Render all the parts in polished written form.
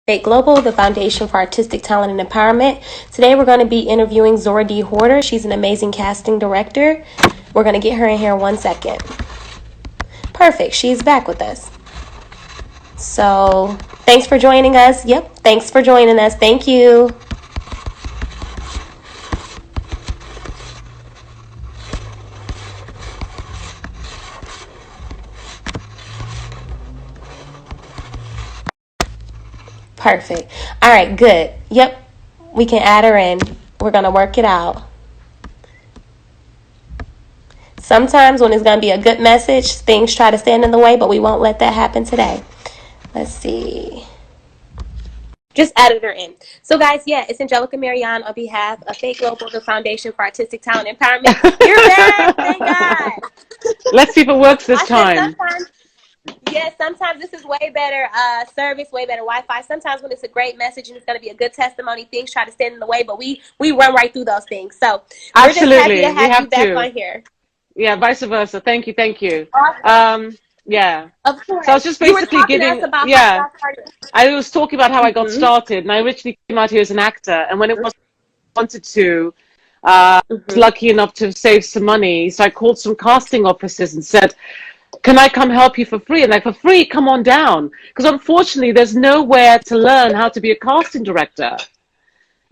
F.A.T.E Global, the Foundation for Artistic Talent and Empowerment. Today we're going to be interviewing Zora DeHorter. She's an amazing casting director. We're going to get her in here in 1 second. Perfect. She's back with us. So thanks for joining us. Yep. Thanks for joining us. Thank you. Perfect. All right, good. Yep, we can add her in. We're going to work it out. Sometimes when it's going to be a good message, things try to stand in the way, but we won't let that happen today. Let's see. Just added her in. So, guys, yeah, it's Angelica Marion on behalf of F.A.T.E Global, the Foundation for Artistic Talent and Empowerment. You're back. Thank God. Let's see if it works this time. Yes, sometimes this is way better service, way better Wi-Fi. Sometimes when it's a great message and it's going to be a good testimony, things try to stand in the way, but we run right through those things. So absolutely, we're just happy to have you back on here. Yeah, vice versa. Thank you. Awesome. Yeah. Of course. So I was just basically I was talking about how I got started, and I originally came out here as an actor, and when it was wanted to, I was lucky enough to save some money, so I called some casting offices and said, can I come help you for free? And like, for free, come on down. Because unfortunately, there's nowhere to learn how to be a casting director.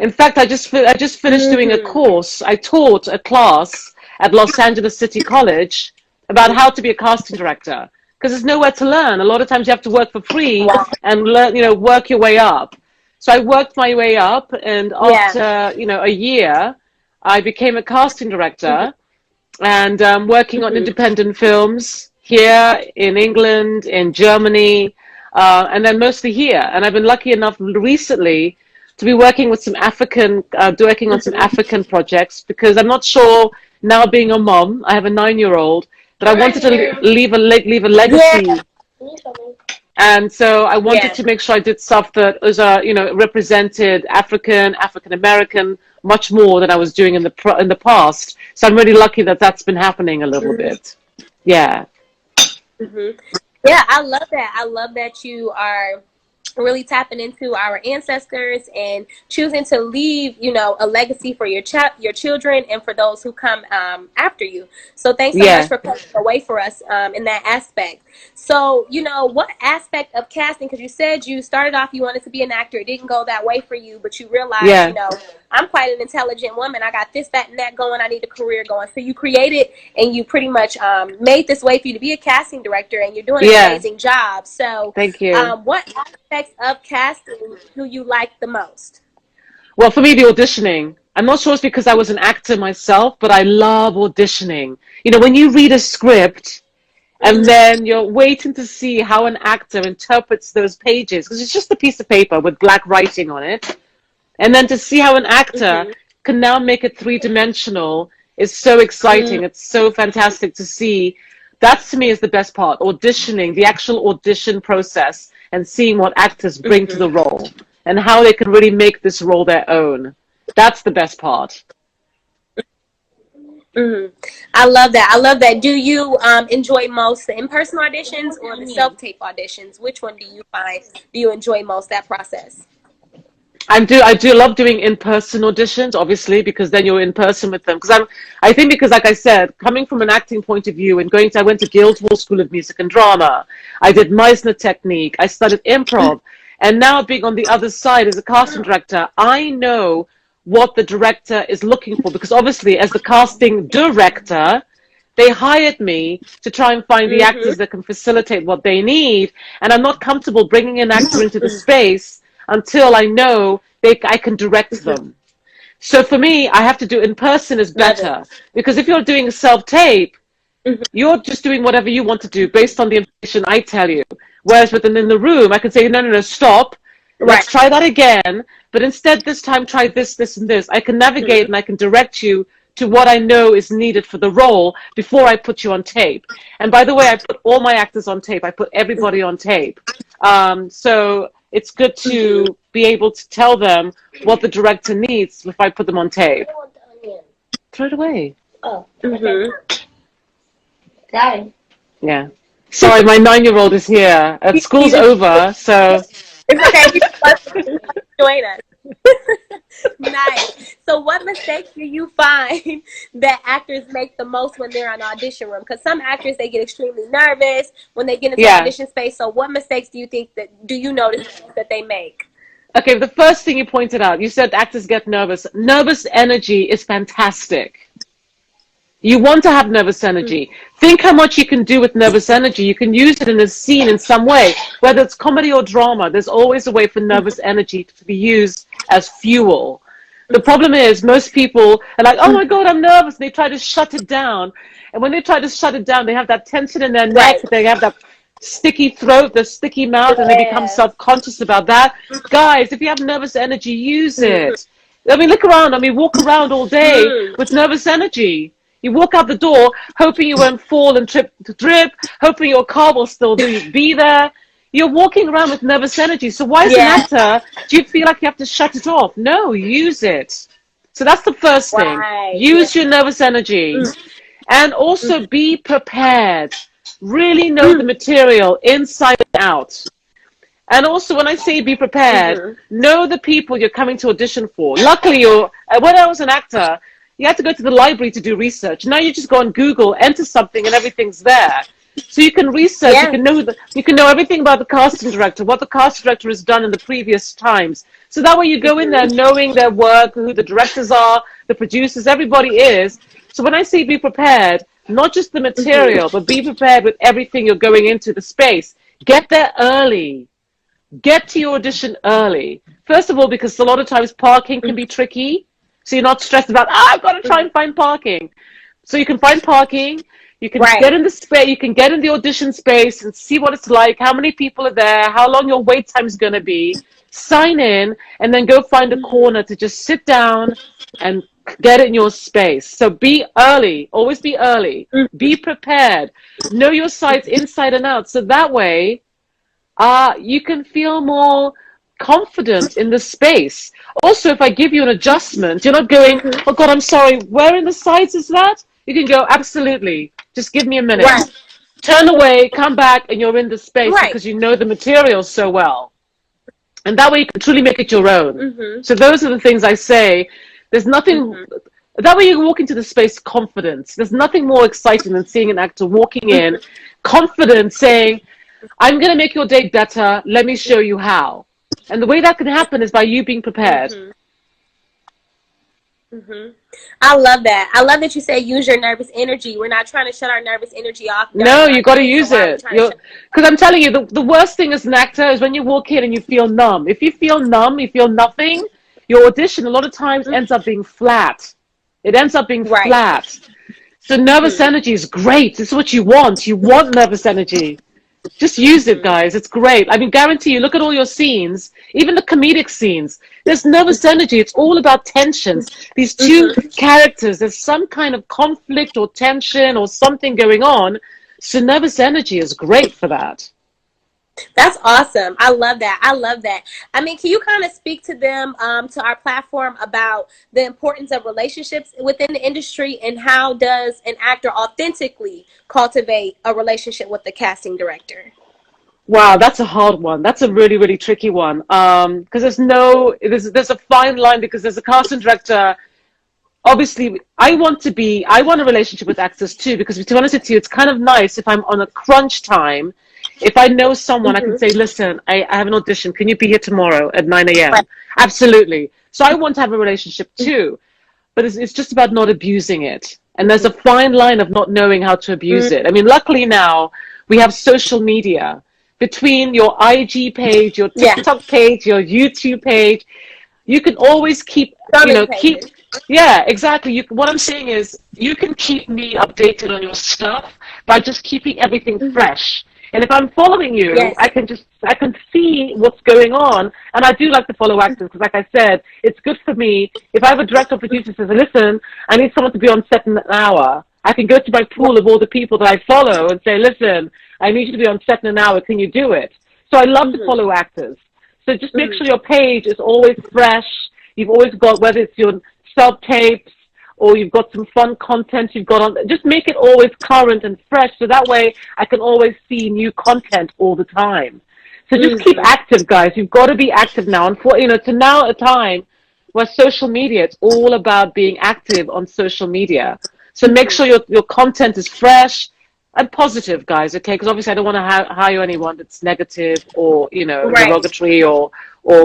In fact, I just finished doing a course. I taught a class at Los Angeles City College about how to be a casting director. Because there's nowhere to learn. A lot of times you have to work for free and learn, work your way up. So I worked my way up, and after a year, I became a casting director and working on independent films here in England, in Germany, and then mostly here. And I've been lucky enough recently to be working with some working on some African projects, because I'm not sure, now being a mom, I have a 9-year-old, that I wanted to leave a legacy. Yeah. And so I wanted to make sure I did stuff that was, represented African American much more than I was doing in the past. So I'm really lucky that that's been happening a little bit. Yeah. Yeah, I love that. I love that you are really tapping into our ancestors and choosing to leave, a legacy for your children and for those who come after you. So thanks so much for paving the way for us in that aspect. So, what aspect of casting, because you said you started off, you wanted to be an actor. It didn't go that way for you, but you realized, I'm quite an intelligent woman. I got this, that, and that going. I need a career going. So you created and you pretty much made this way for you to be a casting director, and you're doing an amazing job. So thank you. What aspects of casting do you like the most? Well, for me, the auditioning. I'm not sure it's because I was an actor myself, but I love auditioning. When you read a script and then you're waiting to see how an actor interprets those pages, because it's just a piece of paper with black writing on it. And then to see how an actor can now make it three-dimensional is so exciting. It's so fantastic to see. That, to me, is the best part, auditioning, the actual audition process, and seeing what actors bring to the role and how they can really make this role their own. That's the best part. I love that. I love that. Do you enjoy most the in-person auditions or the self-tape auditions? Which one do you enjoy most, that process? I do love doing in-person auditions, obviously, because then you're in person with them. I think because, like I said, coming from an acting point of view and I went to Guildhall School of Music and Drama. I did Meisner technique. I studied improv. And now being on the other side as a casting director, I know what the director is looking for, because obviously as the casting director, they hired me to try and find the actors that can facilitate what they need. And I'm not comfortable bringing an actor into the space until I know I can direct them. So for me, I have to do in person is better, because if you're doing a self-tape, you're just doing whatever you want to do based on the information I tell you. Whereas within the room, I can say, no, stop. Let's try that again. But instead, this time, try this, this, and this. I can navigate and I can direct you to what I know is needed for the role before I put you on tape. And by the way, I put all my actors on tape. I put everybody on tape. So it's good to be able to tell them what the director needs if I put them on tape. Throw it away. Oh. Daddy. Yeah. Sorry, my 9-year-old is here. School's over, so It's okay. You join us. Nice. So what mistakes do you find that actors make the most when they're in an audition room? Because some actors, they get extremely nervous when they get into the audition space. So what mistakes do you notice that they make? Okay, the first thing you pointed out, you said actors get nervous. Nervous energy is fantastic. You want to have nervous energy. Think how much you can do with nervous energy. You can use it in a scene in some way, whether it's comedy or drama. There's always a way for nervous energy to be used as fuel. The problem is most people are like, oh my God, I'm nervous. They try to shut it down. And when they try to shut it down, they have that tension in their neck. They have that sticky throat, the sticky mouth, and they become self-conscious about that. Guys, if you have nervous energy, use it. I mean, look around. I mean, walk around all day with nervous energy. You walk out the door hoping you won't fall and trip, hoping your car will still be there. You're walking around with nervous energy. So why, as an actor, do you feel like you have to shut it off? No, use it. So that's the first thing. Use your nervous energy. And also be prepared. Really know the material inside and out. And also, when I say be prepared, know the people you're coming to audition for. Luckily, when I was an actor, you had to go to the library to do research. Now you just go on Google, enter something, and everything's there. So you can research. You can know everything about the casting director, what the casting director has done in the previous times. So that way you go in there knowing their work, who the directors are, the producers, everybody is. So when I say be prepared, not just the material, but be prepared with everything you're going into the space. Get there early. Get to your audition early. First of all, because a lot of times parking can be tricky. So you're not stressed about, I've got to try and find parking. So you can find parking. You can get in the space. You can get in the audition space and see what it's like, how many people are there, how long your wait time is going to be. Sign in and then go find a corner to just sit down and get in your space. So be early. Always be early. Be prepared. Know your sides inside and out. So that way you can feel more confident in the space. Also, if I give you an adjustment, you're not going, oh God, I'm sorry, where in the sides is that? You can go, absolutely, just give me a minute. Turn away, come back, and you're in the space because you know the material so well. And that way you can truly make it your own. So those are the things I say. There's nothing, that way you walk into the space confident. There's nothing more exciting than seeing an actor walking in, confident, saying, I'm going to make your day better, let me show you how. And the way that can happen is by you being prepared. I love that. I love that you say use your nervous energy. We're not trying to shut our nervous energy off. No, you got to use it. Because I'm telling you, the worst thing as an actor is when you walk in and you feel numb. If you feel numb, you feel nothing, your audition a lot of times ends up being flat. It ends up being flat. So nervous energy is great. It's what you want. You want nervous energy. Just use it, guys. It's great. I mean, guarantee you, look at all your scenes, even the comedic scenes. There's nervous energy. It's all about tensions. These two characters, there's some kind of conflict or tension or something going on. So nervous energy is great for that. That's awesome. I love that. I love that. I mean, can you kind of speak to them, to our platform about the importance of relationships within the industry and how does an actor authentically cultivate a relationship with the casting director? Wow, that's a hard one. That's a really, really tricky one. Because there's a fine line because there's a casting director. Obviously, I want a relationship with actors too, because to be honest with you, it's kind of nice if I'm on a crunch time. If I know someone, I can say, listen, I have an audition. Can you be here tomorrow at 9 a.m.? Absolutely. So I want to have a relationship too. But it's just about not abusing it. And there's a fine line of not knowing how to abuse it. I mean, luckily now we have social media. Between your IG page, your TikTok page, your YouTube page, you can always keep. Yeah, exactly. What I'm saying is you can keep me updated on your stuff by just keeping everything fresh. And if I'm following you, I can see what's going on. And I do like to follow actors because, like I said, it's good for me. If I have a director or producer who says, listen, I need someone to be on set in an hour, I can go to my pool of all the people that I follow and say, listen, I need you to be on set in an hour. Can you do it? So I love to follow actors. So just make sure your page is always fresh. You've always got, whether it's your self-tapes or you've got some fun content you've got on, just make it always current and fresh. So that way I can always see new content all the time. So just keep active, guys. You've got to be active now. And for, to now a time where social media, it's all about being active on social media. So make sure your content is fresh and positive, guys, okay? Because obviously I don't want to hire anyone that's negative or, derogatory or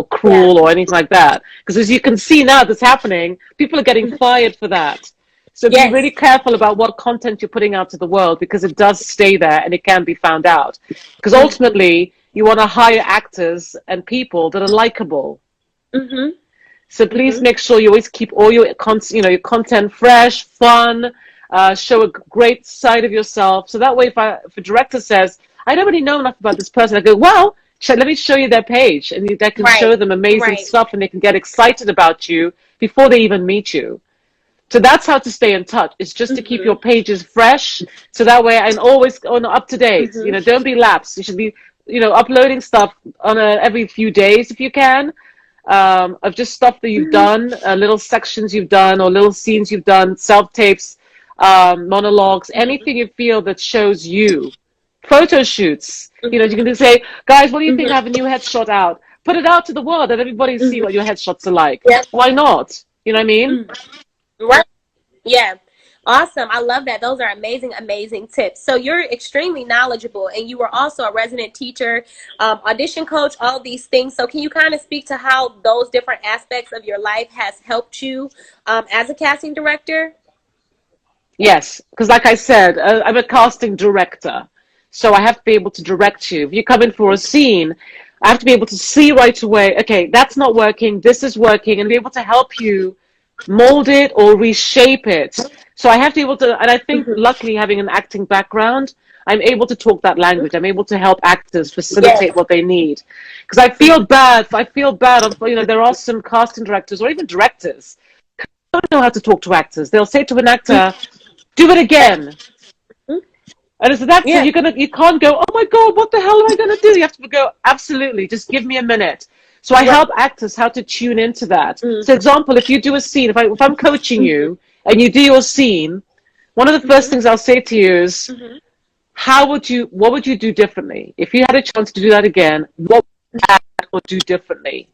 cruel or anything like that. Because as you can see now that's happening, people are getting fired for that. So be really careful about what content you're putting out to the world, because it does stay there and it can be found out. Because ultimately, you want to hire actors and people that are likable. So please make sure you always keep all your content fresh, fun, show a great side of yourself. So that way, if a director says, I don't really know enough about this person, I go, well, let me show you their page. And that can show them amazing stuff, and they can get excited about you before they even meet you. So that's how to stay in touch. It's just to keep your pages fresh. So that way, and always up to date. Don't be lapsed. You should be, uploading stuff on every few days if you can, of just stuff that you've done, little sections you've done, or little scenes you've done, self-tapes, monologues, anything you feel that shows you. Photo shoots. You can just say, guys, what do you think? I have a new headshot out. Put it out to the world and everybody see what your headshots are like. Why not? You know what I mean? Right. Yeah. Awesome. I love that. Those are amazing, amazing tips. So you're extremely knowledgeable, and you were also a resident teacher, audition coach, all these things. So can you kind of speak to how those different aspects of your life has helped you as a casting director? Yes, because like I said, I'm a casting director. So I have to be able to direct you. If you come in for a scene, I have to be able to see right away, okay, that's not working, this is working, and be able to help you mold it or reshape it. So I have to be able to, and I think luckily having an acting background, I'm able to talk that language. I'm able to help actors facilitate what they need. Because I feel bad. There are some casting directors or even directors who don't know how to talk to actors. They'll say to an actor, do it again. And as an actor, you can't go, oh my God, what the hell am I going to do? You have to go, absolutely, just give me a minute. So I help actors how to tune into that. So example, if you do a scene, if I'm coaching you and you do your scene, one of the first things I'll say to you is, what would you do differently? If you had a chance to do that again, what would you add or do differently?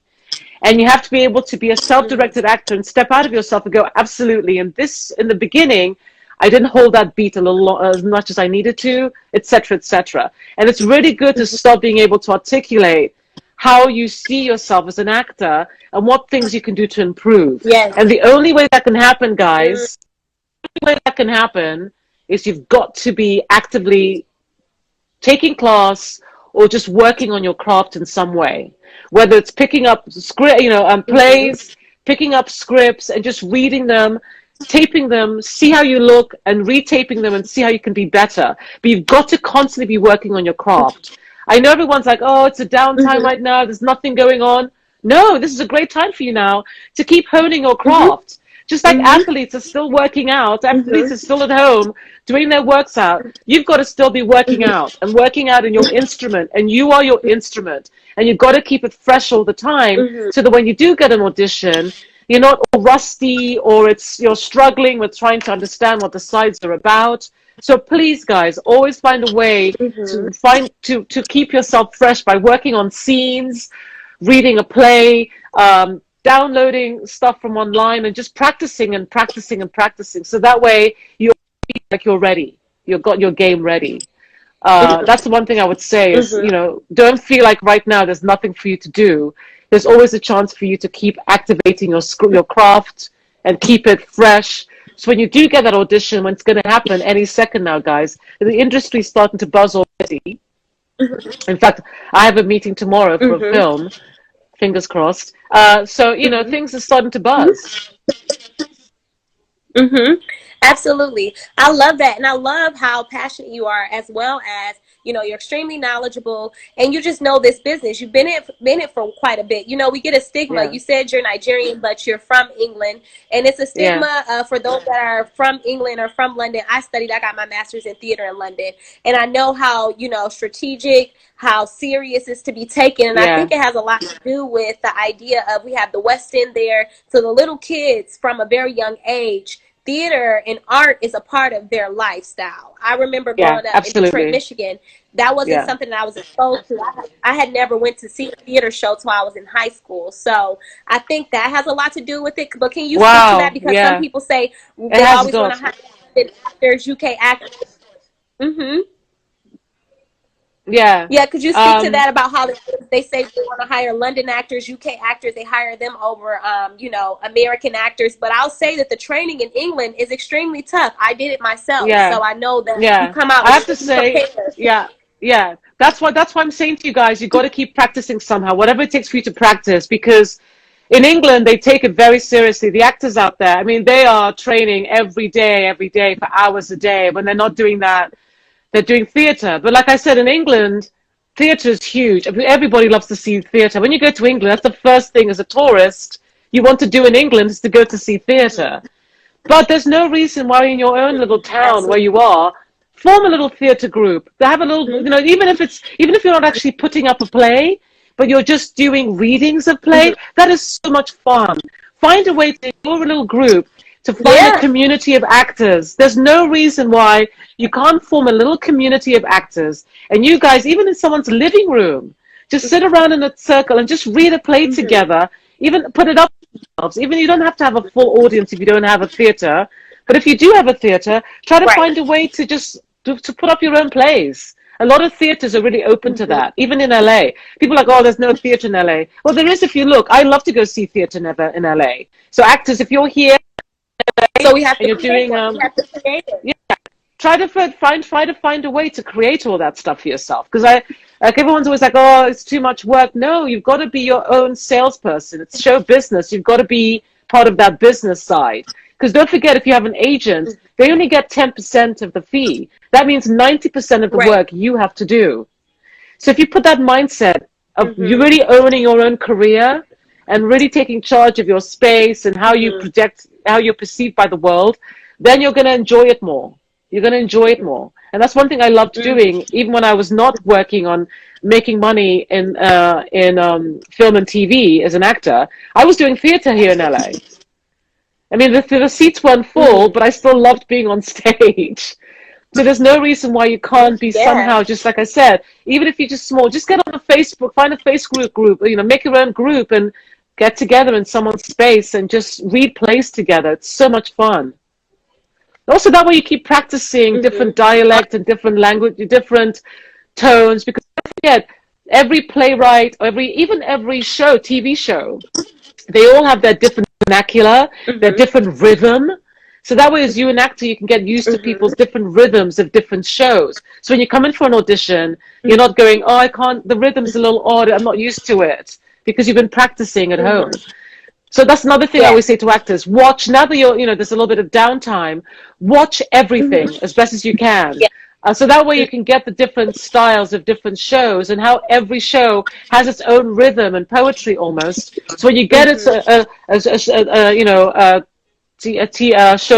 And you have to be able to be a self-directed actor and step out of yourself and go, absolutely. And this, in the beginning, I didn't hold that beat as much as I needed to, etc., etc. And it's really good to start being able to articulate how you see yourself as an actor and what things you can do to improve. And the only way that can happen, guys, is you've got to be actively taking class or just working on your craft in some way. Whether it's picking up plays, picking up scripts and just reading them, taping them, see how you look, and retaping them and see how you can be better. But you've got to constantly be working on your craft. I know everyone's like, oh, it's a downtime right now, there's nothing going on. No, this is a great time for you now to keep honing your craft. Just like athletes are still working out, athletes are still at home doing their works out. You've got to still be working out and working out in your instrument, and you are your instrument. And you've got to keep it fresh all the time so that when you do get an audition, you're not all rusty or you're struggling with trying to understand what the sides are about. So please, guys, always find a way to keep yourself fresh by working on scenes, reading a play, downloading stuff from online, and just practicing and practicing and practicing. So that way you feel like you're ready. You've got your game ready. That's the one thing I would say is, don't feel like right now there's nothing for you to do. There's always a chance for you to keep activating your craft and keep it fresh. So when you do get that audition, when it's going to happen any second now, guys, the industry's starting to buzz already. In fact, I have a meeting tomorrow for a film. Fingers crossed. So, things are starting to buzz. Absolutely. I love that. And I love how passionate you are, as well as, you're extremely knowledgeable and you just know this business. You've been in it for quite a bit. We get a stigma. You said you're Nigerian, but you're from England. And it's a stigma for those that are from England or from London. I got my master's in theater in London. And I know how, strategic, how serious it's to be taken. And I think it has a lot to do with the idea of we have the West End there. So the little kids from a very young age theater and art is a part of their lifestyle. I remember growing up in Detroit, Michigan, that wasn't something that I was exposed to. I had never went to see a theater show till I was in high school. So I think that has a lot to do with it. But can you speak to that? Because some people say they always want to hire actors, UK actors. Yeah. Yeah, could you speak to that about how they say they want to hire London actors, UK actors, they hire them over, you know, American actors. But I'll say that the training in England is extremely tough. I did it myself, so I know that you come out. I have to say, that's why I'm saying to you guys, you got to keep practicing somehow, whatever it takes for you to practice, because in England they take it very seriously. The actors out there, I mean, they are training every day for hours a day. When they're not doing that, they're doing theatre. But like I said, in England, theatre is huge. I mean, everybody loves to see theatre. When you go to England, that's the first thing as a tourist you want to do in England, is to go to see theatre. But there's no reason why in your own little town where you are, form a little theatre group. Have a little, you know, even if you're not actually putting up a play, but you're just doing readings of play, that is so much fun. Find a way to do a little group, to find a community of actors. There's no reason why you can't form a little community of actors. And you guys, even in someone's living room, just sit around in a circle and just read a play together. Even put it up yourselves. Even you don't have to have a full audience if you don't have a theatre. But if you do have a theatre, try to find a way to just to put up your own plays. A lot of theatres are really open to that, even in LA. People are like, oh, there's no theatre in LA. Well, there is if you look. I love to go see theatre in LA. So actors, if you're here, so we have to you're doing try to find a way to create all that stuff for yourself, because everyone's always like, oh, it's too much work. No, you've got to be your own salesperson. It's show business. You've got to be part of that business side, because don't forget, if you have an agent, they only get 10% of the fee. That means 90% of the work you have to do. So if you put that mindset of you really owning your own career and really taking charge of your space and how you project, how you're perceived by the world, then you're going to enjoy it more. You're going to enjoy it more. And that's one thing I loved doing, even when I was not working on making money in film and TV as an actor. I was doing theatre here in LA. I mean, the seats weren't full, but I still loved being on stage. So there's no reason why you can't be somehow, just like I said, even if you're just small, just get on a Facebook, find a Facebook group, you know, make your own group and get together in someone's space and just read plays together. It's so much fun. Also, that way you keep practicing different dialect and different language, different tones, because don't forget, every playwright, even every show, TV show, they all have their different vernacular, their different rhythm. So that way, as you an actor, you can get used to people's different rhythms of different shows. So when you come in for an audition, you're not going, oh, I can't, the rhythm's a little odd, I'm not used to it, because you've been practicing at home. So that's another thing I always say to actors. Watch, now that you're, you know, there's a little bit of downtime, watch everything as best as you can. So that way you can get the different styles of different shows and how every show has its own rhythm and poetry almost. So when you get a show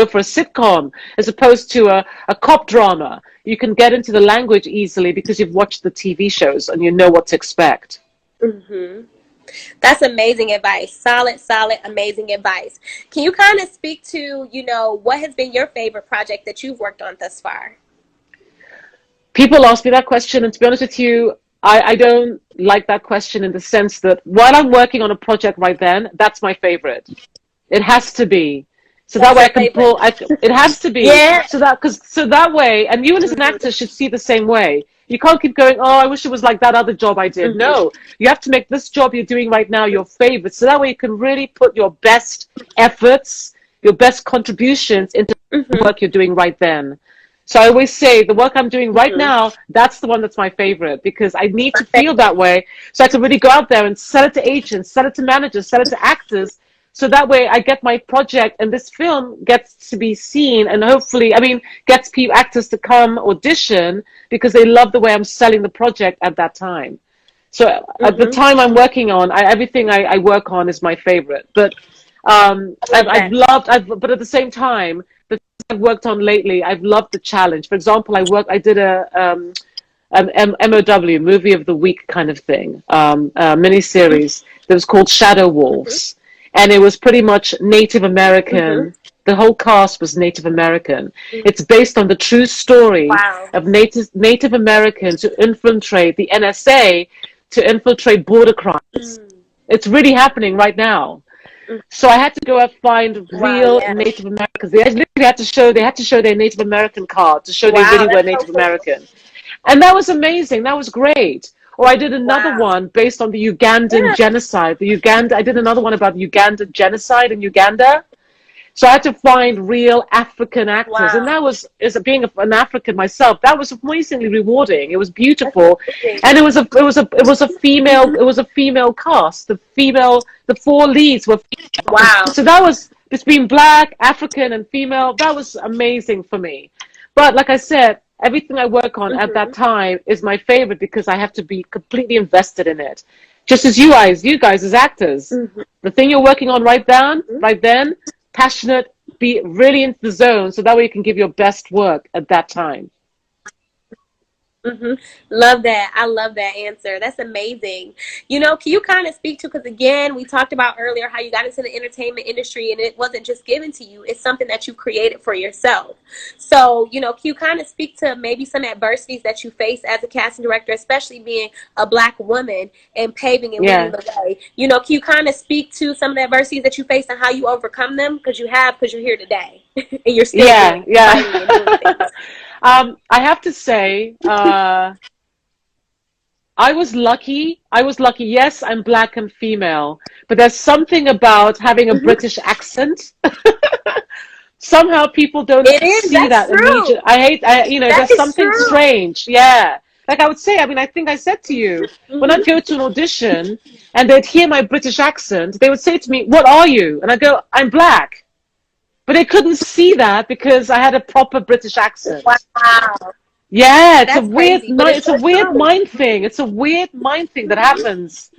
for a sitcom as opposed to a cop drama, you can get into the language easily because you've watched the TV shows and you know what to expect. That's amazing advice. Solid, amazing advice. Can you kind of speak to, you know, what has been your favorite project that you've worked on thus far? People ask me that question, and to be honest with you, I don't like that question in the sense that while I'm working on a project right then, that's my favorite. It has to be. So that way I can pull, it has to be. So that way, and you as an actor should see the same way. You can't keep going, oh, I wish it was like that other job I did. No, you have to make this job you're doing right now your favorite. So that way you can really put your best efforts, your best contributions into the work you're doing right then. So I always say the work I'm doing right now, that's the one that's my favorite, because I need to feel that way so I can really go out there and sell it to agents, sell it to managers, sell it to actors. So that way I get my project and this film gets to be seen and hopefully, I mean, gets actors to come audition because they love the way I'm selling the project at that time. So at the time I'm working on, everything I work on is my favorite. But but at the same time, the things I've worked on lately, I've loved the challenge. For example, I did an MOW, Movie of the Week kind of thing, miniseries that was called Shadow Wolves. And it was pretty much Native American The whole cast was Native American. It's based on the true story of Native Americans who infiltrate the NSA to infiltrate border crimes. It's really happening right now. So I had to go and find real Native Americans. They literally had to show their Native American card to show they really were Native American. And that was amazing. That was great. Or I did another one based on the Ugandan genocide. I did another one about Ugandan genocide in Uganda. So I had to find real African actors, and that was, as being an African myself, that was amazingly rewarding. It was beautiful, and it was a female cast. The four leads were female. So that was between Black, African, and female. That was amazing for me. But like I said, everything I work on at that time is my favorite because I have to be completely invested in it. Just as you guys as actors, the thing you're working on right then. Passionate, be really into the zone, so that way you can give your best work at that time. Love that. I love that answer. That's amazing. You know, can you kind of speak to, because again, we talked about earlier how you got into the entertainment industry and it wasn't just given to you, it's something that you created for yourself. So, you know, can you kind of speak to maybe some adversities that you face as a casting director, especially being a Black woman and paving and leading the way? You know, can you kind of speak to some of the adversities that you face and how you overcome them? Because you're here today and you're still fighting and doing things. I have to say, I was lucky. Yes, I'm Black and female, but there's something about having a British accent. Somehow people don't see that immediately. There's something strange. Yeah. Like I would say, I think I said to you, when I'd go to an audition and they'd hear my British accent, they would say to me, "What are you?" And I go, "I'm Black." But they couldn't see that because I had a proper British accent. Wow. Yeah, it's a weird mind thing. It's a weird mind thing that happens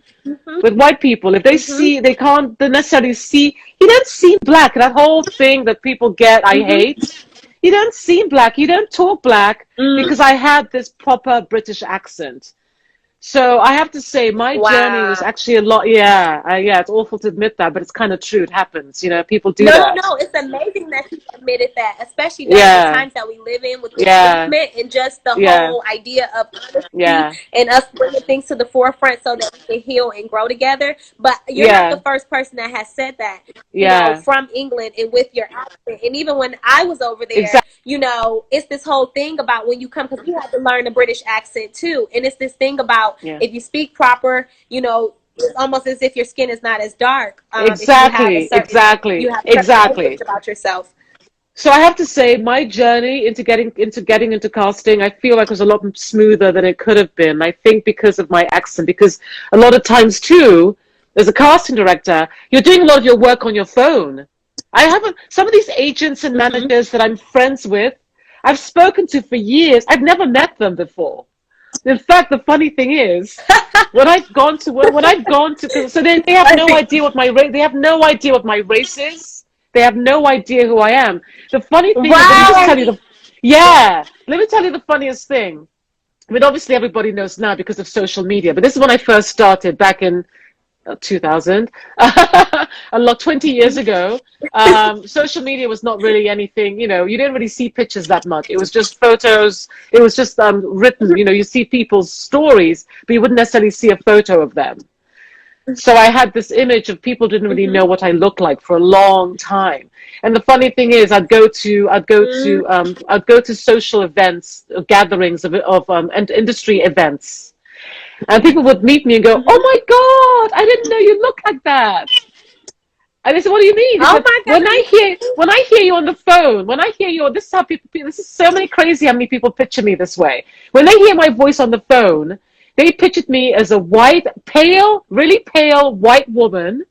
with white people. If they see, they can't necessarily see. You don't seem Black. That whole thing that people get, I hate. You don't seem Black. You don't talk Black because I had this proper British accent. So I have to say, my journey was actually a lot. It's awful to admit that, but it's kind of true. It happens. You know, people do that. No, it's amazing that you admitted that, especially during the times that we live in with the movement and just the whole idea of honesty and us bringing things to the forefront so that we can heal and grow together. But you're not the first person that has said that, you know, from England and with your accent. And even when I was over there, you know, it's this whole thing about when you come, because you have to learn a British accent too. And it's this thing about if you speak proper, you know, it's almost as if your skin is not as dark. Exactly. You have about yourself. So I have to say, my journey into getting into casting, I feel like was a lot smoother than it could have been. I think because of my accent, because a lot of times too, as a casting director, you're doing a lot of your work on your phone. Some of these agents and managers that I'm friends with, I've spoken to for years. I've never met them before. In fact, the funny thing is, when I've gone to, so they have no idea what my race. They have no idea what my race is. They have no idea who I am. The funny thing is, let me tell you the funniest thing. I mean, obviously everybody knows now because of social media, but this is when I first started back in 2000, a lot 20 years ago. Social media was not really anything, you know, you didn't really see pictures that much. It was just photos. It was just written, you know, you see people's stories, but you wouldn't necessarily see a photo of them. So I had this image of people didn't really know what I looked like for a long time. And the funny thing is, I'd go to social events, gatherings and industry events. And people would meet me and go, "Oh my God, I didn't know you look like that." And I said, "What do you mean?" Oh my God. When I hear you on the phone, this is how this is so many crazy how many people picture me this way. When they hear my voice on the phone, they pictured me as a really pale white woman,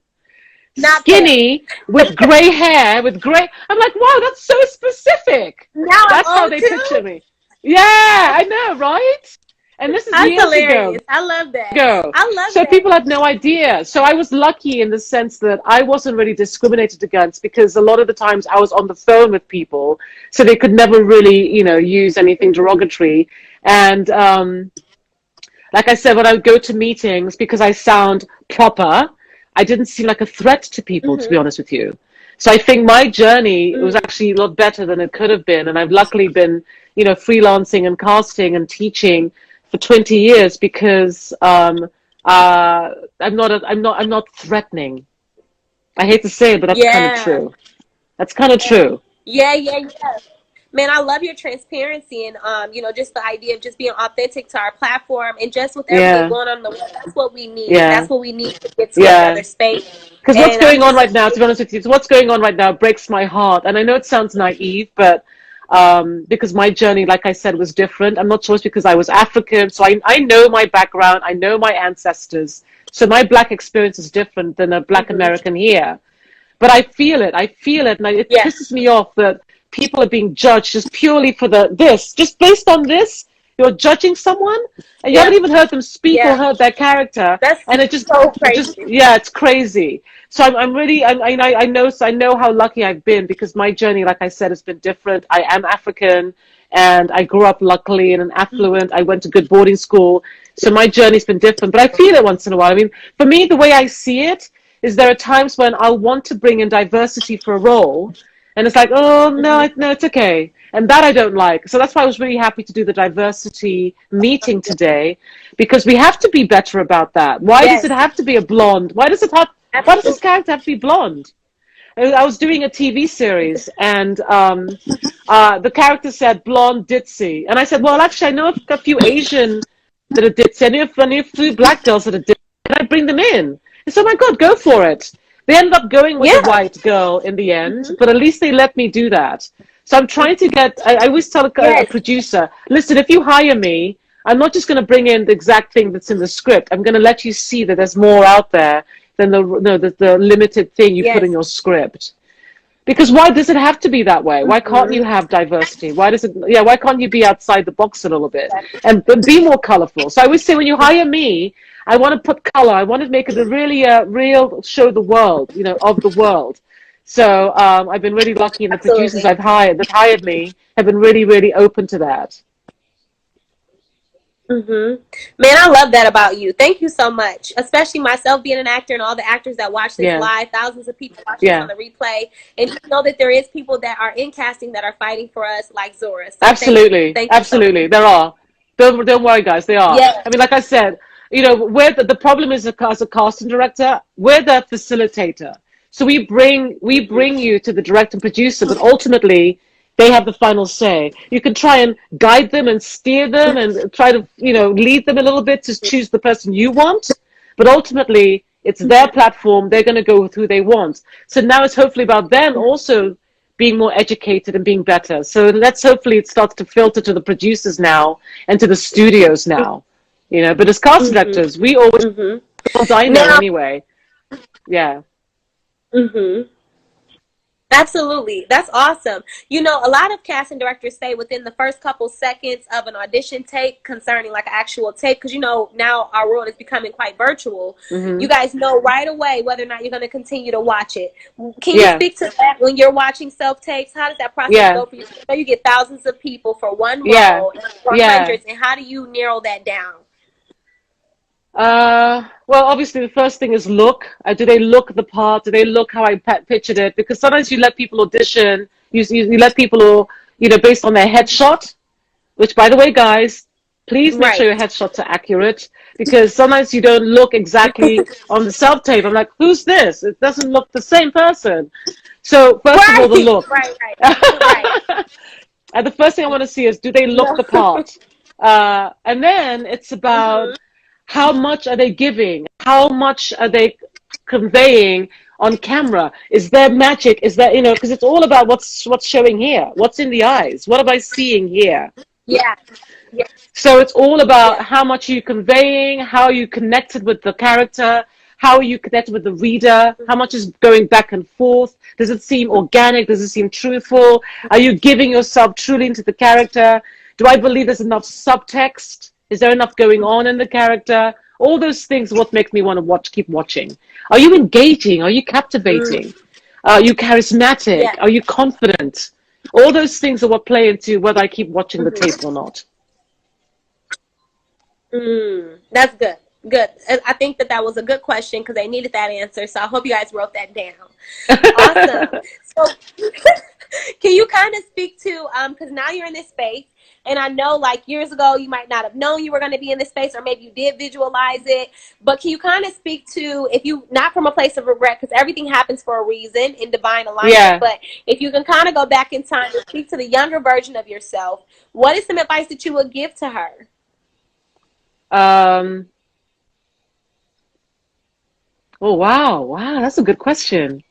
skinny, with gray hair, I'm like, wow, that's so specific. That's how they picture me. Yeah, I know, right? And this is years hilarious. ago. I love that. So people had no idea. So I was lucky in the sense that I wasn't really discriminated against because a lot of the times I was on the phone with people, so they could never really, you know, use anything derogatory. And like I said, when I would go to meetings, because I sound proper, I didn't seem like a threat to people, to be honest with you. So I think my journey was actually a lot better than it could have been. And I've luckily been, freelancing and casting and teaching for 20 years because I'm not threatening. I hate to say it, but that's kind of true. That's kind of true. Yeah. Man, I love your transparency and just the idea of just being authentic to our platform and just with everything going on in the world. That's what we need. That's what we need to get to another space. Because what's going on right now, to be honest with you, what's going on right now breaks my heart. And I know it sounds naive, but because my journey, like I said, was different. I'm not sure it's because I was African. So I know my background. I know my ancestors. So my Black experience is different than a Black American here. But I feel it. And it pisses me off that people are being judged just purely for just based on this. You're judging someone, and you haven't even heard them speak or heard their character, and it just, so crazy. It's crazy. So I know how lucky I've been because my journey, like I said, has been different. I am African, and I grew up luckily in an affluent. I went to good boarding school, so my journey's been different. But I feel it once in a while. I mean, for me, the way I see it is there are times when I'll want to bring in diversity for a role. And it's like, oh, no, it's okay. And that I don't like. So that's why I was really happy to do the diversity meeting today, because we have to be better about that. Why does it have to be a blonde? Why does this character have to be blonde? I was doing a TV series, and the character said blonde ditzy. And I said, well, actually, I know a few Asian that are ditzy. I know a few Black girls that are ditzy. And I bring them in. And so, my God, go for it. They ended up going with the white girl in the end, but at least they let me do that. So I'm trying to I always tell a producer, listen, if you hire me, I'm not just going to bring in the exact thing that's in the script. I'm going to let you see that there's more out there than the limited thing you put in your script. Because why does it have to be that way? Why can't you have diversity? Why can't you be outside the box a little bit and be more colorful? So I always say when you hire me, I want to put color. I want to make it a really real show the world, of the world. So I've been really lucky, and the producers that hired me have been really, really open to that. Man, I love that about you. Thank you so much. Especially myself being an actor and all the actors that watch this live, thousands of people watching this on the replay. And you know that there is people that are in casting that are fighting for us, like Zora. So absolutely. Thank you absolutely. So there are. Don't worry, guys. They are. I mean, like I said, where the problem is as a casting director, we're the facilitator. So we bring you to the director and producer, but ultimately they have the final say. You can try and guide them and steer them and try to, lead them a little bit to choose the person you want. But ultimately, it's their platform. They're going to go with who they want. So now it's hopefully about them also being more educated and being better. So hopefully it starts to filter to the producers now and to the studios now. But as cast directors, we always, I know anyway. Yeah. Absolutely. That's awesome. A lot of casting directors say within the first couple seconds of an audition tape concerning like an actual tape, because now our world is becoming quite virtual. You guys know right away whether or not you're going to continue to watch it. Can you speak to that when you're watching self-tapes? How does that process go for you? I know you get thousands of people for one role or hundreds, and how do you narrow that down? Well, obviously the first thing is look. Do they look the part? Do they look how I pictured it? Because sometimes you let people audition. You let people, based on their headshot. Which, by the way, guys, please make sure your headshots are accurate. Because sometimes you don't look exactly on the self-tape. I'm like, who's this? It doesn't look the same person. So first of all, the look. And the first thing I want to see is, do they look the part? And then it's about how much are they giving? How much are they conveying on camera? Is there magic? Is there, because it's all about what's showing here. What's in the eyes? What am I seeing here? Yeah. So it's all about how much you're conveying, how you connected with the character, how you connected with the reader, how much is going back and forth. Does it seem organic? Does it seem truthful? Are you giving yourself truly into the character? Do I believe there's enough subtext? Is there enough going on in the character? All those things are what make me want to keep watching. Are you engaging? Are you captivating? Are you charismatic? Are you confident? All those things are what play into whether I keep watching the tape or not. That's good. Good. I think that was a good question because they needed that answer. So I hope you guys wrote that down. Awesome. So can you kind of speak to, because now you're in this space, and I know like years ago you might not have known you were going to be in this space, or maybe you did visualize it, but can you kind of speak to, if you, not from a place of regret, because everything happens for a reason in divine alignment, but if you can kind of go back in time and speak to the younger version of yourself, what is some advice that you would give to her? Oh, wow, that's a good question.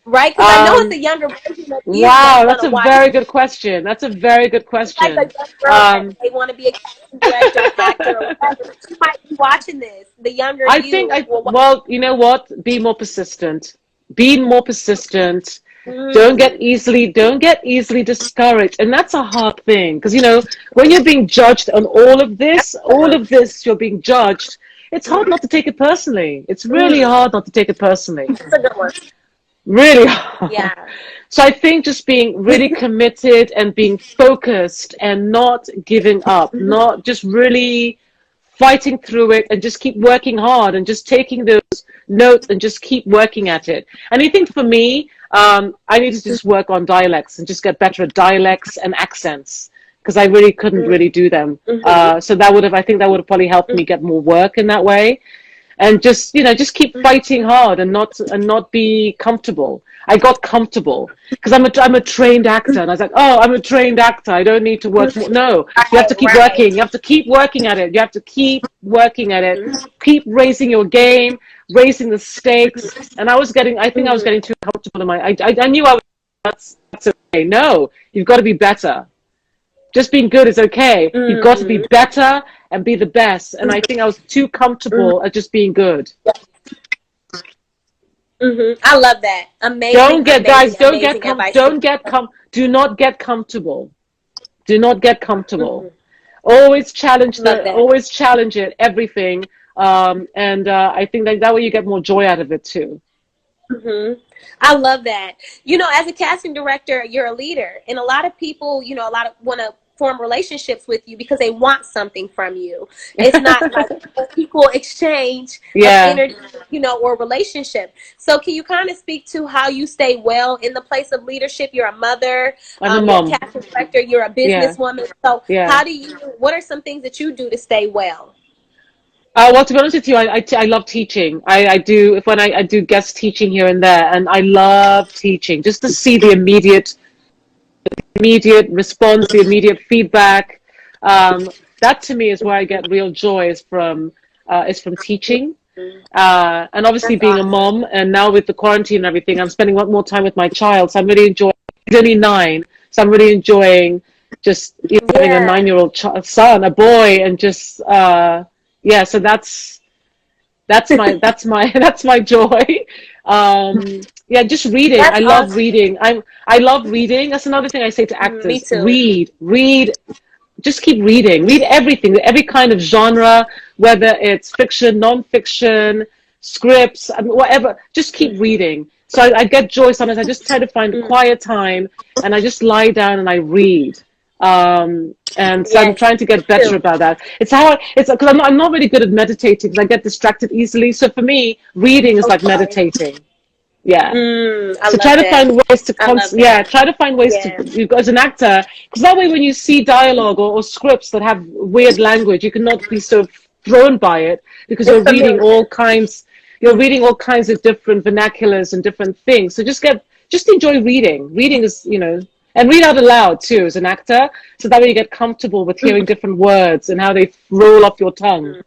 Right, because I know it's a younger version of you. Wow, that's a very good question. That's a very good question. Like a young girl, they want to be a casting director, actor, or whatever. You might be watching this. The younger well, you know what? Be more persistent. Be more persistent. Don't get easily discouraged. And that's a hard thing. Because, you know, when you're being judged on all of this, you're being judged. It's hard not to take it personally. It's really hard not to take it personally. That's a good one. Really hard. Yeah. So I think just being really committed and being focused and not giving up, not just really fighting through it, and just keep working hard and just taking those notes and just keep working at it. And I think for me, I needed to just work on dialects and just get better at dialects and accents, because I really couldn't really do them. So I think that would have probably helped me get more work in that way. And just, you know, just keep fighting hard and not be comfortable. I got comfortable because I'm a trained actor, and I was like, oh, I'm a trained actor, I don't need to work more. No, you have to keep working. You have to keep working at it. You have to keep working at it. Keep raising your game, raising the stakes. And I think I was getting too comfortable in my. I knew I was. That's okay. No, you've got to be better. Just being good is okay. You've got to be better and be the best. And I think I was too comfortable at just being good. I love that. Amazing. Do not get comfortable. Do not get comfortable. Always challenge always challenge it, everything. I think that way you get more joy out of it too. I love that. You know, as a casting director, you're a leader, and a lot of people, you know, want to form relationships with you because they want something from you. It's not like an equal exchange of energy, you know, or relationship. So can you kind of speak to how you stay well in the place of leadership? You're a mother, I'm a mom. You're a casting director, you're a businesswoman. So what are some things that you do to stay well? Well, to be honest with you, I love teaching. I do guest teaching here and there, and I love teaching just to see the immediate response, the immediate feedback. That to me is where I get real joy, is from teaching. And obviously being a mom, and now with the quarantine and everything, I'm spending a lot more time with my child. So I'm really enjoying. He's only 9, so I'm really enjoying just having a 9-year-old son, a boy, and just. So that's my joy. Just reading. I love reading. I love reading. That's another thing I say to actors. Me too. Read. Just keep reading. Read everything, every kind of genre, whether it's fiction, non-fiction, scripts, whatever. Just keep reading. So I get joy sometimes. I just try to find a quiet time, and I just lie down and I read. So I'm trying to get better about that. It's because I'm not really good at meditating, because I get distracted easily. So for me, reading is like meditating. So try to find ways to try to find ways to, as an actor, because that way when you see dialogue or scripts that have weird language, you cannot be so thrown by it, because you're reading all kinds of different vernaculars and different things. So just enjoy reading. Reading is, you know. And read out aloud too as an actor, so that way you get comfortable with hearing different words and how they roll off your tongue.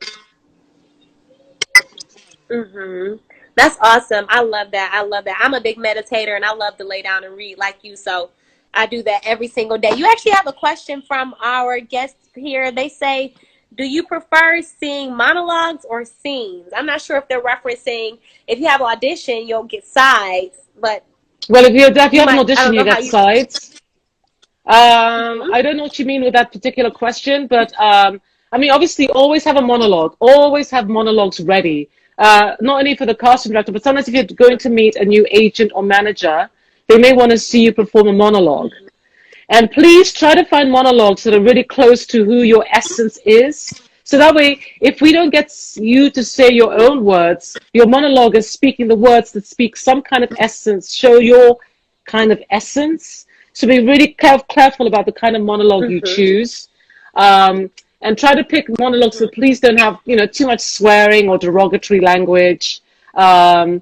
That's awesome. I love that. I'm a big meditator, and I love to lay down and read like you. So I do that every single day. You actually have a question from our guests here. They say, do you prefer seeing monologues or scenes? I'm not sure if they're referencing, if you have audition, you'll get sides, but. Well, if you have an audition, you get sides. I don't know what you mean with that particular question, but I mean, obviously, always have a monologue. Always have monologues ready. Not only for the casting director, but sometimes if you're going to meet a new agent or manager, they may want to see you perform a monologue. And please try to find monologues that are really close to who your essence is. So that way, if we don't get you to say your own words, your monologue is speaking the words that speak some kind of essence, show your kind of essence. So be really careful about the kind of monologue you choose. And try to pick monologues that please don't have, too much swearing or derogatory language. That,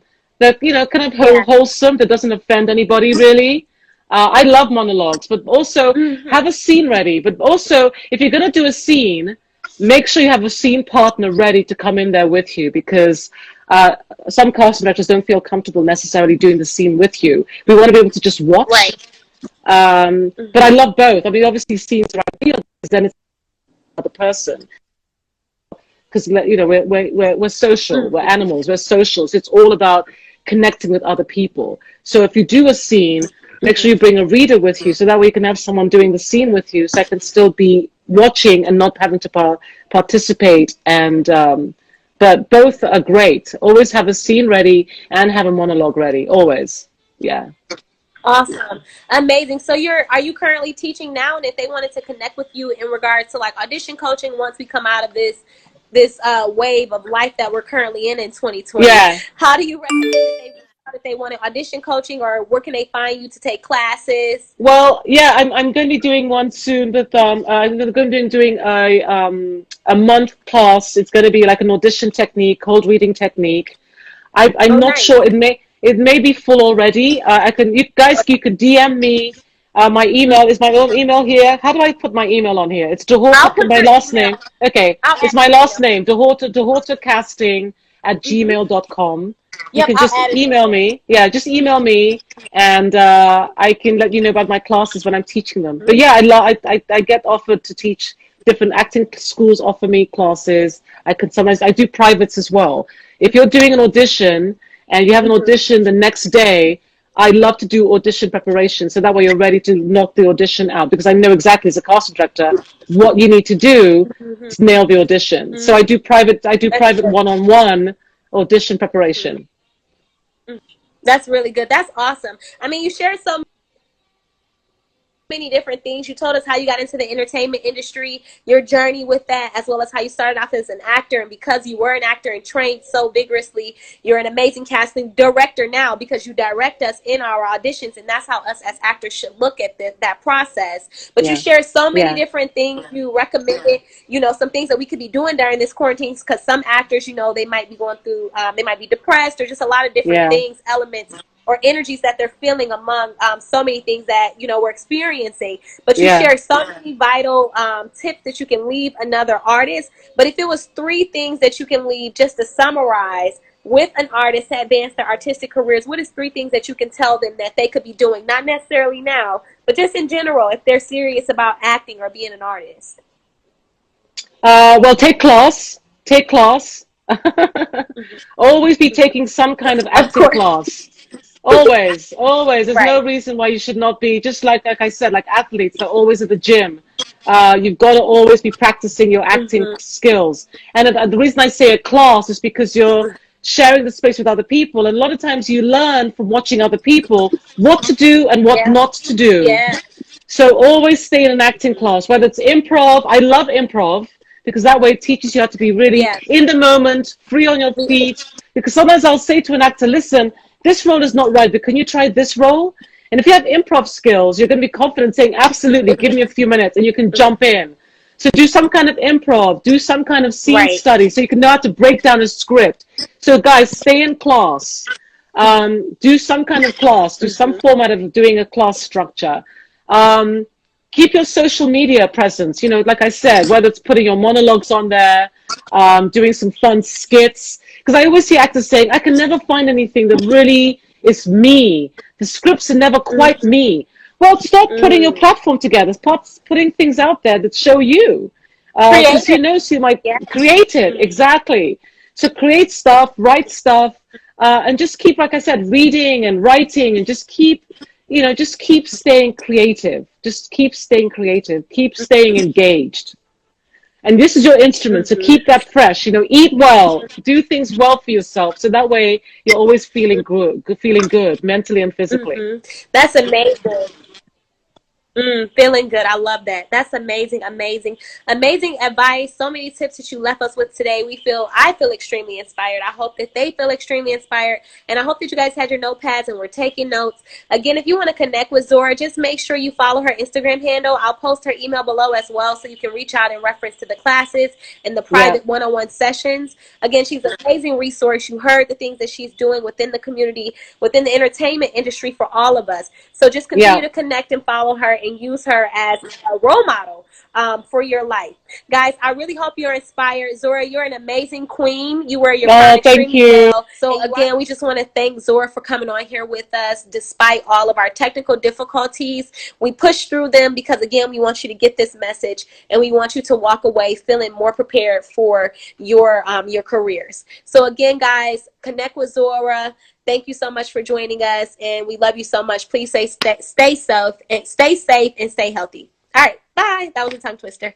kind of wholesome, that doesn't offend anybody really. I love monologues, but also have a scene ready. But also, if you're going to do a scene, make sure you have a scene partner ready to come in there with you, because some casting directors don't feel comfortable necessarily doing the scene with you. We want to be able to just watch. Right. But I love both. I mean, obviously, scenes are ideal because then it's the person. Because we're social, we're animals, we're social. So it's all about connecting with other people. So if you do a scene, make sure you bring a reader with you, so that way you can have someone doing the scene with you, so I can still be watching and not having to participate. And but both are great. Always have a scene ready and have a monologue ready. Always, yeah. Awesome. Amazing. So are you currently teaching now? And if they wanted to connect with you in regards to like audition coaching, once we come out of this wave of life that we're currently in 2020, how do you recommend if they wanted audition coaching, or where can they find you to take classes? Well, yeah, I'm going to be doing one soon, but I'm going to be doing a month class. It's going to be like an audition technique, cold reading technique. I'm not sure. It may be full already. You can DM me. My email is my own email here. How do I put my email on here? It's DeHorter, my last name. Okay, it's my last name, DeHortercasting@gmail.com. You can just email me. Yeah, just email me, and I can let you know about my classes when I'm teaching them. But yeah, I get offered to teach. Different acting schools offer me classes. I do privates as well. If you're doing an audition and you have an audition the next day, I love to do audition preparation, so that way you're ready to knock the audition out, because I know exactly as a casting director what you need to do to nail the audition. So I do private one-on-one audition preparation. That's really good. That's awesome. I mean, you shared so many different things. You told us how you got into the entertainment industry, your journey with that, as well as how you started off as an actor, and because you were an actor and trained so vigorously, you're an amazing casting director now, because you direct us in our auditions, and that's how us as actors should look at that process. But you shared so many different things. You recommended, some things that we could be doing during this quarantine, because some actors, they might be going through, they might be depressed, or just a lot of different things, elements, or energies that they're feeling among so many things that we're experiencing. But you share so many vital tips that you can leave another artist. But if it was 3 things that you can leave just to summarize with an artist to advance their artistic careers, what is 3 things that you can tell them that they could be doing, not necessarily now, but just in general, if they're serious about acting or being an artist? Well, take class. Always be taking some kind of acting class. Always. There's no reason why you should not be. Just like I said, like athletes, they're always at the gym. You've got to always be practicing your acting skills. And the reason I say a class is because you're sharing the space with other people, and a lot of times you learn from watching other people what to do and what not to do. So always stay in an acting class, whether it's improv. I love improv, because that way it teaches you how to be really in the moment, free on your feet. Because sometimes I'll say to an actor, listen, this role is not right, but can you try this role? And if you have improv skills, you're going to be confident saying, absolutely, give me a few minutes, and you can jump in. So do some kind of improv, do some kind of scene study, so you can know how to break down a script. So guys, stay in class. Do some kind of class, do some format of doing a class structure. Keep your social media presence, like I said, whether it's putting your monologues on there, doing some fun skits. Because I always see actors saying, I can never find anything that really is me. The scripts are never quite me. Well, start putting your platform together. Start putting things out there that show you. Because so you might create it. Exactly. So create stuff, write stuff, and just keep, like I said, reading and writing, and just keep staying creative. Just keep staying creative. Keep staying engaged. And this is your instrument, so keep that fresh. Eat well, do things well for yourself, so that way you're always feeling good mentally and physically. That's amazing. Feeling good. I love that. That's amazing, amazing, amazing advice. So many tips that you left us with today. I feel extremely inspired. I hope that they feel extremely inspired. And I hope that you guys had your notepads and were taking notes. Again, if you want to connect with Zora, just make sure you follow her Instagram handle. I'll post her email below as well so you can reach out in reference to the classes and the private one-on-one sessions. Again, she's an amazing resource. You heard the things that she's doing within the community, within the entertainment industry for all of us. So just continue to connect and follow her and use her as a role model for your life. Guys, I really hope you're inspired. Zora, you're an amazing queen. You wear your crown extremely well. So again, we just want to thank Zora for coming on here with us despite all of our technical difficulties. We pushed through them because, again, we want you to get this message and we want you to walk away feeling more prepared for your careers. So again, guys, connect with Zora. Thank you so much for joining us, and we love you so much. Please stay safe and stay healthy. All right, bye. That was a tongue twister.